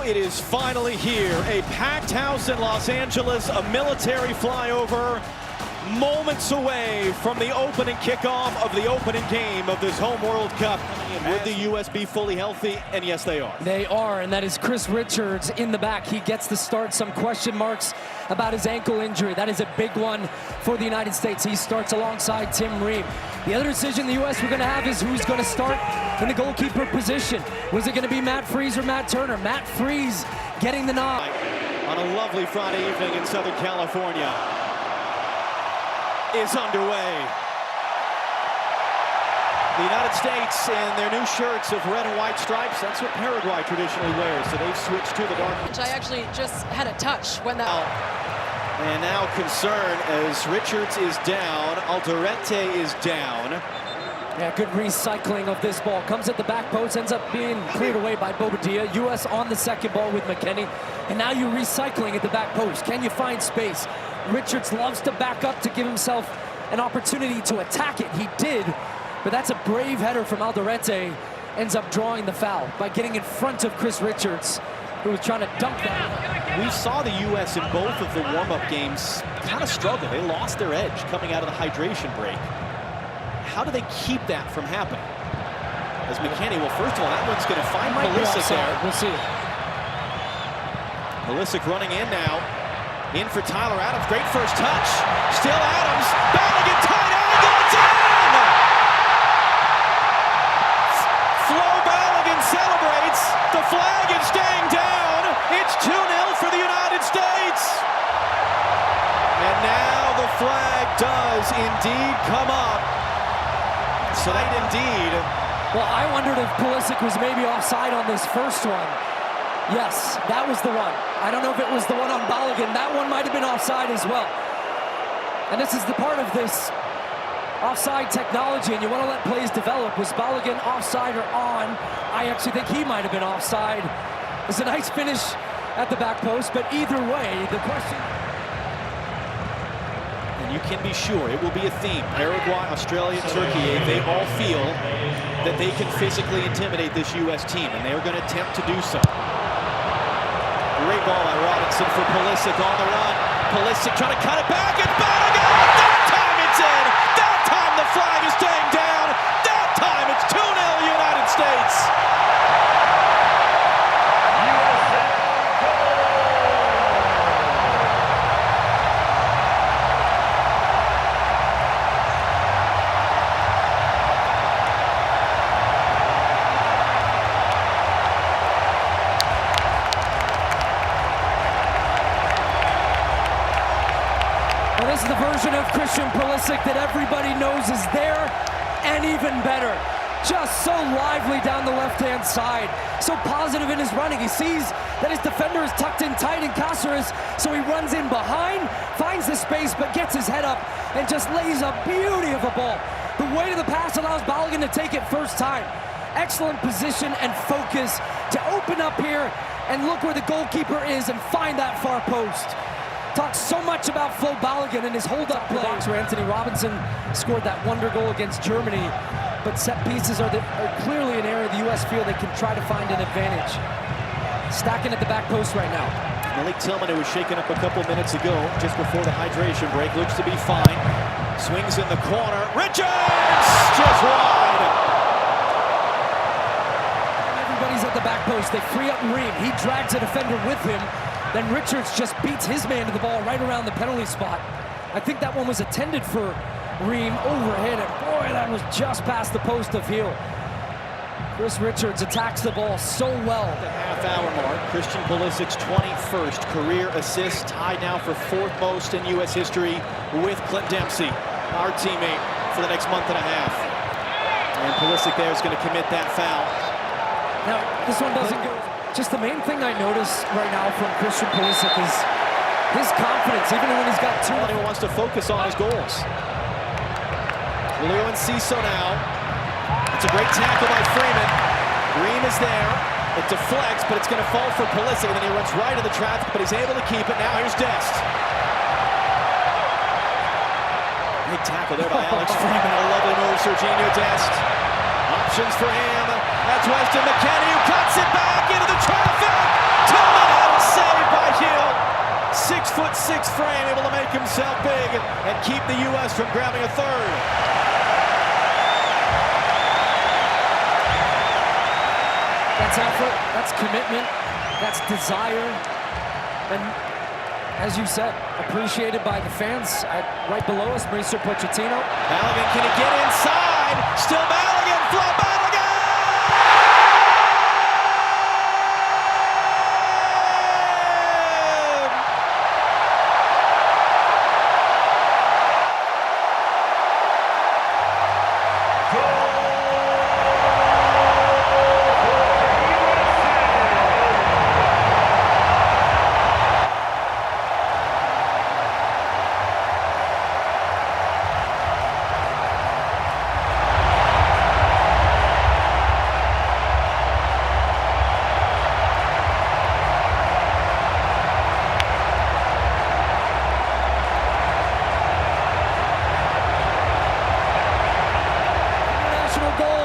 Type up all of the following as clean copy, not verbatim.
it is finally here. A packed house in Los Angeles, a military flyover, moments away from the opening kickoff of the opening game of this home World Cup. Would the U.S. be fully healthy? And yes, they are. They are, and that is Chris Richards in the back. He gets the start. Some question marks about his ankle injury. That is a big one for the United States. He starts alongside Tim Ream. The other decision the U.S. we're going to have is who's going to start in the goalkeeper position. Was it going to be Matt Freese or Matt Turner? Matt Freese getting the nod. On a lovely Friday evening in Southern California is underway. The United States in their new shirts of red and white stripes, that's what Paraguay traditionally wears, so they've switched to the dark. Which I actually just had a touch when that... And now concern as Richards is down, Alderete is down. Yeah, good recycling of this ball. Comes at the back post, ends up being cleared away by Bobadilla. U.S. on the second ball with McKennie. And now you're recycling at the back post. Can you find space? Richards loves to back up to give himself an opportunity to attack it. He did, but that's a brave header from Alderete. Ends up drawing the foul by getting in front of Chris Richards, who was trying to dunk that. We saw the U.S. in both of the warm-up games kind of struggle. They lost their edge coming out of the hydration break. How do they keep that from happening? As McKennie, well, first of all, that one's going to find Pulisic there. We'll see. Pulisic running in now. In for Tyler Adams. Great first touch. Still Adams. Balogun tight angle. It's in! Flo Balogun celebrates. The flag is staying down. It's 2-0 for the United States. And now the flag does indeed come up. So that indeed. Well, I wondered if Pulisic was maybe offside on this first one. Yes, that was the one. I don't know if it was the one on Balogun. That one might have been offside as well. And this is the part of this offside technology, and you want to let plays develop. Was Balogun offside or on? I actually think he might have been offside. It's a nice finish at the back post, but either way, the question... And you can be sure it will be a theme. Paraguay, Australia, Turkey, they all feel that they can physically intimidate this U.S. team, and they are going to attempt to do so. Great ball by Robinson for Pulisic on the run. Pulisic trying to cut it back, and Balogun! That time it's in! That time the flag is staying down! That time it's 2-0 United States! This is the version of Christian Pulisic that everybody knows is there, and even better. Just so lively down the left-hand side. So positive in his running. He sees that his defender is tucked in tight in Cáceres, so he runs in behind, finds the space, but gets his head up and just lays a beauty of a ball. The weight of the pass allows Balogun to take it first time. Excellent position and focus to open up here and look where the goalkeeper is and find that far post. Talks so much about Flo Balogun and his hold-up play. Where Anthony Robinson scored that wonder goal against Germany. But set pieces are clearly an area the U.S. feel they can try to find an advantage. Stacking at the back post right now. Malik Tillman, who was shaken up a couple minutes ago, just before the hydration break, looks to be fine. Swings in the corner. Richards! Just wide! Everybody's at the back post. They free up Ream. He drags a defender with him. Then Richards just beats his man to the ball right around the penalty spot. I think that one was intended for Ream overhead, and boy, that was just past the post of heel. Chris Richards attacks the ball so well. The half-hour mark, Christian Pulisic's 21st career assist, tied now for 4th most in U.S. history with Clint Dempsey, our teammate, for the next month and a half. And Pulisic there is going to commit that foul. Now, this one doesn't go. Just the main thing I notice right now from Christian Pulisic is his confidence, even when he's got two. He wants to focus on his goals. Leo Enciso now. It's a great tackle by Freeman. Ream is there. It deflects, but it's going to fall for Pulisic, and then he runs right into the traffic, but he's able to keep it. Now here's Dest. Big tackle there by Alex Freeman. A lovely move, Serginho Dest. Options for him. That's Weston McKennie, who cuts it back into the traffic. himself big and keep the U.S. from grabbing a third. That's effort, that's commitment, that's desire, and as you said, appreciated by the fans. Right below us, Mauricio Pochettino. Balogun, can he get inside? Still Balogun, Flo Balogun!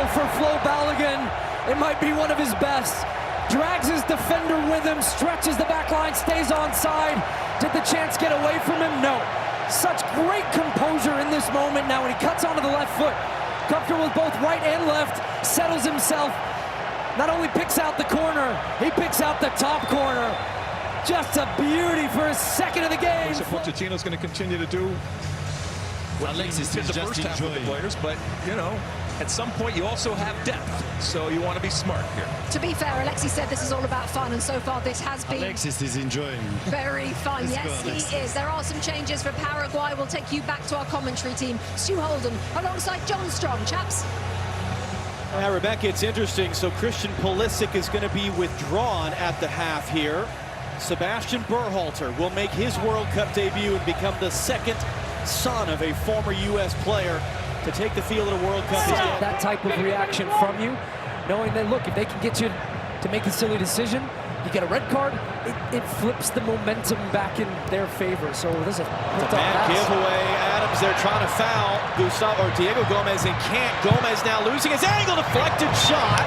For Flo Balogun, it might be one of his best. Drags his defender with him, stretches the back line, stays onside. Did the chance get away from him? No. Such great composure in this moment now when he cuts onto the left foot. Comfortable with both right and left, settles himself. Not only picks out the corner, he picks out the top corner. Just a beauty for his second of the game. So Pochettino's going to continue to do what Alexis did is the just first half with the players, but you know, at some point you also have depth, so you want to be smart here. To be fair, Alexis said this is all about fun, and so far this has been Alexis is enjoying. very fun. Let's Yes, go, he Alexis. is. There are some changes for Paraguay. We'll take you back to our commentary team. Stu Holden alongside John Strong. Chaps. Now, Rebecca, it's interesting. So Christian Pulisic is going to be withdrawn at the half here. Sebastian Berhalter will make his World Cup debut and become the second son of a former U.S. player to take the field at a World Cup. That type of reaction from you, knowing that, look, if they can get you to make a silly decision, you get a red card, it flips the momentum back in their favor. So this is a bad giveaway. Adams, they're trying to foul Gustavo or Diego Gomez, and can't. Gomez now losing his angle, deflected shot.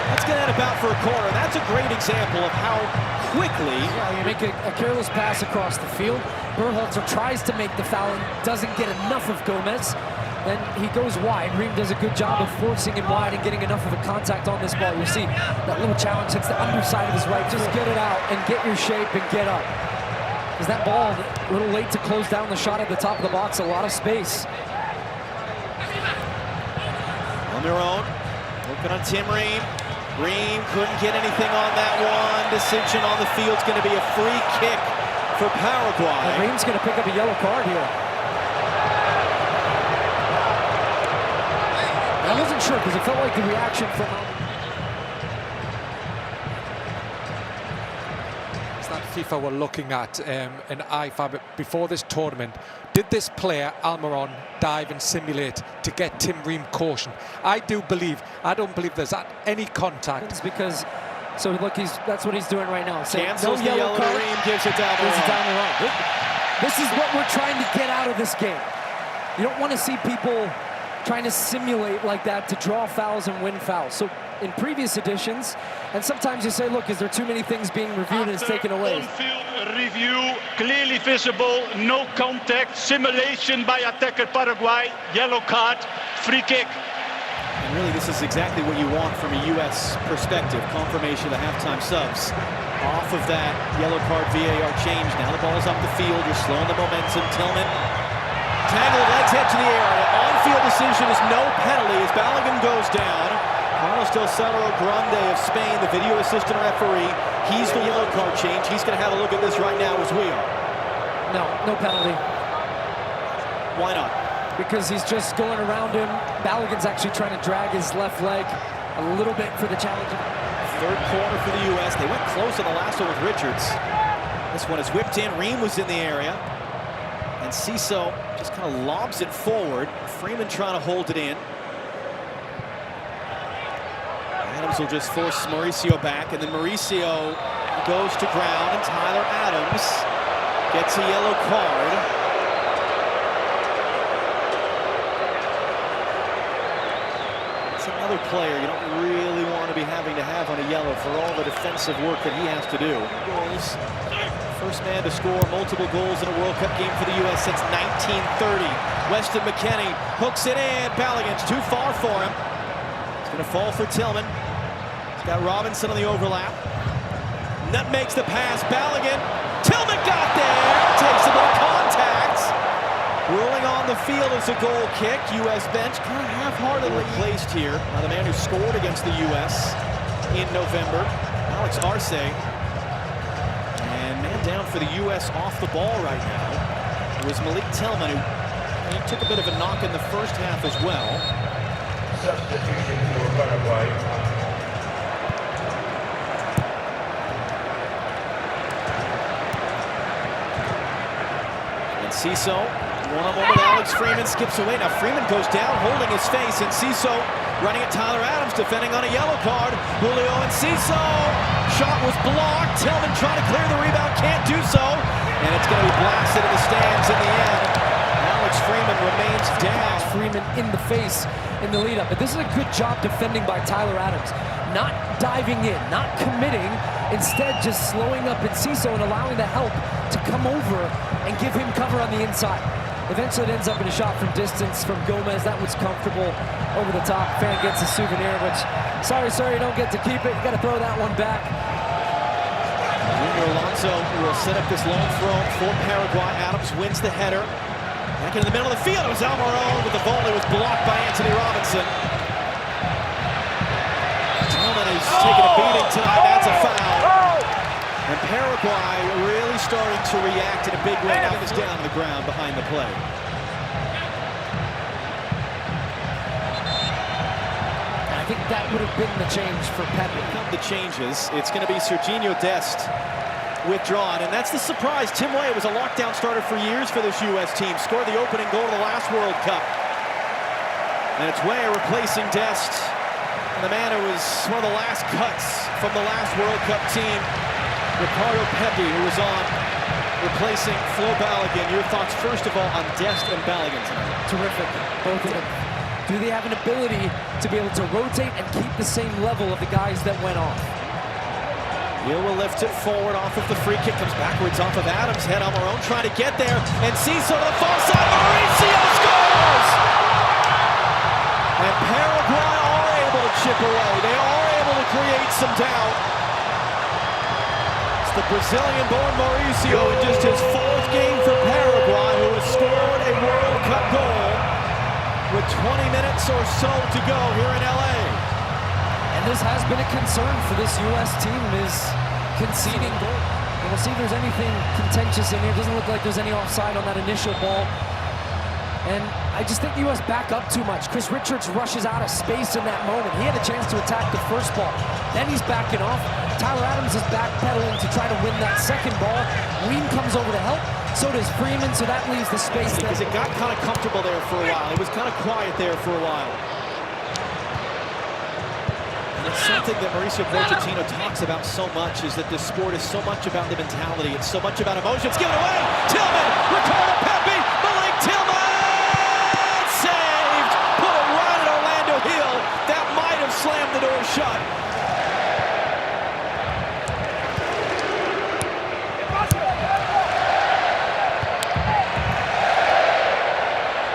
That's going to end about for a corner. That's a great example of how quickly. Yeah, you make a careless pass across the field. Berhalter tries to make the foul and doesn't get enough of Gomez. Then he goes wide. Ream does a good job of forcing him wide and getting enough of a contact on this ball. You see that little challenge hits the underside of his right. Just get it out and get your shape and get up. Because that ball, a little late to close down the shot at the top of the box. A lot of space. On their own, looking on Tim Ream. Ream couldn't get anything on that one. Decision on the field is going to be a free kick for Paraguay. And Ream's going to pick up a yellow card here. I wasn't sure because it felt like the reaction from... It's that FIFA were looking at an IFAB before this tournament. Did this player, Almiron, dive and simulate to get Tim Ream caution? I don't believe there's any contact. It's because, so look, that's what he's doing right now. Cancels the yellow card. Ream gives it down the wrong. This is what we're trying to get out of this game. You don't want to see people trying to simulate like that to draw fouls and win fouls. So in previous editions, and sometimes you say, look, is there too many things being reviewed and it's taken away? On-field review, clearly visible, no contact, simulation by attacker Paraguay, yellow card, free kick. And really, this is exactly what you want from a U.S. perspective. Confirmation of the halftime subs. Off of that yellow card VAR change. Now the ball's up the field. You're slowing the momentum. Tillman. Tangled legs head to the area. On-field decision is no penalty as Balogun goes down. Carlos del Cerro Grande of Spain, the video assistant referee. He's the yellow card change. He's going to have a look at this right now as we are. No penalty. Why not? Because he's just going around him. Balogun's actually trying to drag his left leg a little bit for the challenge. Third corner for the U.S. They went close on the last one with Richards. This one is whipped in. Ream was in the area. And Ciso just kind of lobs it forward. Freeman trying to hold it in. Adams will just force Mauricio back, and then Mauricio goes to ground, and Tyler Adams gets a yellow card. It's another player you don't really want to be having to have on a yellow for all the defensive work that he has to do. Goals First man to score multiple goals in a World Cup game for the U.S. since 1930. Weston McKennie hooks it in. Balogun's too far for him. It's going to fall for Tillman. He's got Robinson on the overlap. Nutmegs the pass. Balogun. Tillman got there. Takes a bit of contact. Ruling on the field as a goal kick. U.S. bench kind of half-heartedly placed here by the man who scored against the U.S. in November, Alex Arce. And man down for the U.S. off the ball right now. It was Malik Tillman who he took a bit of a knock in the first half as well. Substitution for Paraguay. And Ciso, one-on-one with Alex Freeman, skips away. Now Freeman goes down, holding his face, and Ciso running at Tyler Adams, defending on a yellow card. Julio and Ciso. Shot was blocked. Tillman trying to clear the rebound, can't do so. And it's going to be blasted in the stands in the end. Alex Freeman remains down. Freeman in the face in the lead-up. But this is a good job defending by Tyler Adams. Not diving in, not committing, instead just slowing up in Ciso and allowing the help to come over and give him cover on the inside. Eventually it ends up in a shot from distance from Gomez. That was comfortable over the top. Fan gets a souvenir, which, sorry, sir, you don't get to keep it. You got to throw that one back. Junior Alonso will set up this long throw for Paraguay. Adams wins the header. Back into the middle of the field, it was Almiron with the volley, was blocked by Anthony Robinson. Tillman is taking a beating tonight, that's a foul. And Paraguay really starting to react in a big way. Now he's down on the ground behind the play. I think that would have been the change for Pepe. Come the changes, it's going to be Serginho Dest withdrawn, and that's the surprise. Tim Weah was a lockdown starter for years for this U.S. team. Scored the opening goal of the last World Cup. And it's Weah replacing Dest. And the man who was one of the last cuts from the last World Cup team, Ricardo Pepi, who was on, replacing Flo Balogun. Your thoughts, first of all, on Dest and Balogun tonight? Terrific, both of them. Do they have an ability to be able to rotate and keep the same level of the guys that went off? Hill will lift it forward off of the free kick, comes backwards off of Adams' head. Almiron trying to get there, and Ciso to the far side. Mauricio scores! And Paraguay are able to chip away. They are able to create some doubt. It's the Brazilian-born Mauricio in just his fourth game for Paraguay, who has scored a World Cup goal with 20 minutes or so to go here in LA. And this has been a concern for this U.S. team, is conceding goal. And we'll see if there's anything contentious in here. It doesn't look like there's any offside on that initial ball. And I just think the U.S. back up too much. Chris Richards rushes out of space in that moment. He had a chance to attack the first ball. Then he's backing off. Tyler Adams is backpedaling to try to win that second ball. Weem comes over to help. So does Freeman, so that leaves the space there. Because it got kind of comfortable there for a while. It was kind of quiet there for a while. And it's something that Mauricio Pochettino talks about so much, is that this sport is so much about the mentality. It's so much about emotions. Give it away! Tillman! Ricardo Pepi! Malik Tillman! Saved! Put it right at Orlando Hill. That might have slammed the door shut.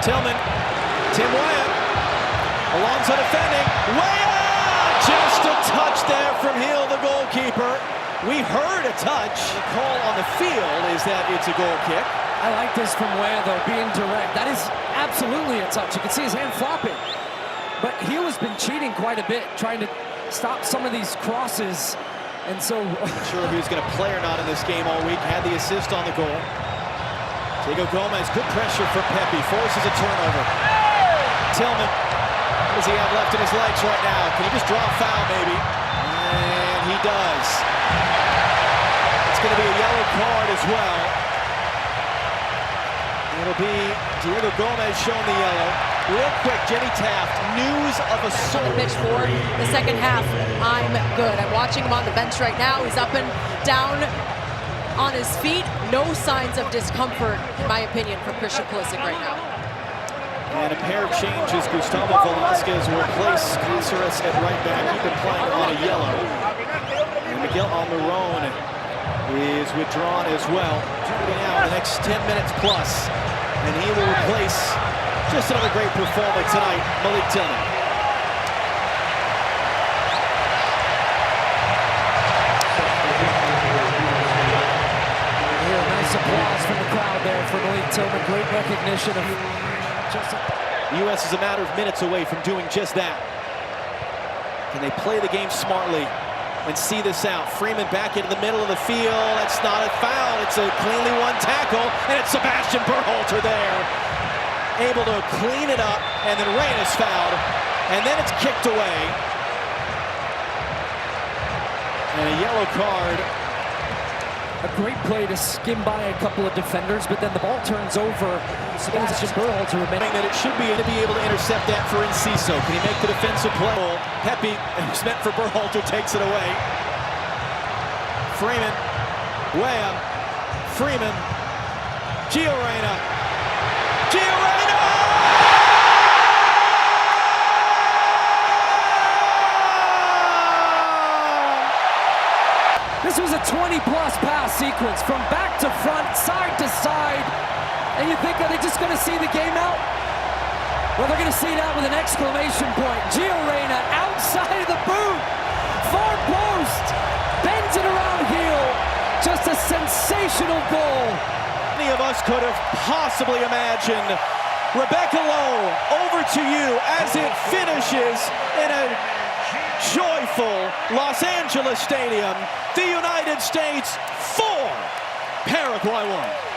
Tillman, Tim Weah, Alonso defending, Weah! Just a touch there from Hill, the goalkeeper. We heard a touch. The call on the field is that it's a goal kick. I like this from Weah, though, being direct. That is absolutely a touch. You can see his hand flopping. But Hill has been cheating quite a bit, trying to stop some of these crosses. And so... Not sure if he was going to play or not in this game all week. Had the assist on the goal. Diego Gomez, good pressure for Pepi, forces a turnover. Tillman, what does he have left in his legs right now? Can he just draw a foul, maybe? And he does. It's going to be a yellow card as well. It'll be Diego Gomez showing the yellow. Real quick, Jenny Taft, news of a on the pitch for the second half. I'm good. I'm watching him on the bench right now. He's up and down on his feet. No signs of discomfort, in my opinion, from Christian Pulisic right now. And a pair of changes. Gustavo Velasquez will replace Caceres at right back. He's been playing on a yellow. And Miguel Almiron is is withdrawn as well. Now the next 10 minutes plus, and he will replace just another great performance tonight, Malik Tillman. Nice applause from the crowd there for Malik Tillman. Great recognition of The U.S. is a matter of minutes away from doing just that. Can they play the game smartly and see this out? Freeman back into the middle of the field. That's not a foul. It's a cleanly won tackle, and it's Sebastian Berhalter there, able to clean it up, and then Reyna's fouled, and then it's kicked away. And a yellow card. a great play to skim by a couple of defenders, but then the ball turns over. Sebastian Berhalter remaining that it should be to be able to intercept that for Enciso. Can he make the defensive play? Pepe, who's meant for Berhalter, takes it away. Freeman, Weah, Freeman, Gio Reyna. Gio Reyna! This was a 20-plus pass sequence from back to front, side to side. And you think, are they just going to see the game out? Well, they're going to see it out with an exclamation point. Gio Reyna outside of the boot, far post, bends it around heel. Just a sensational goal. Many of us could have possibly imagined. Rebecca Lowe, over to you as it finishes in a joyful Los Angeles Stadium. The United States 4, Paraguay 1.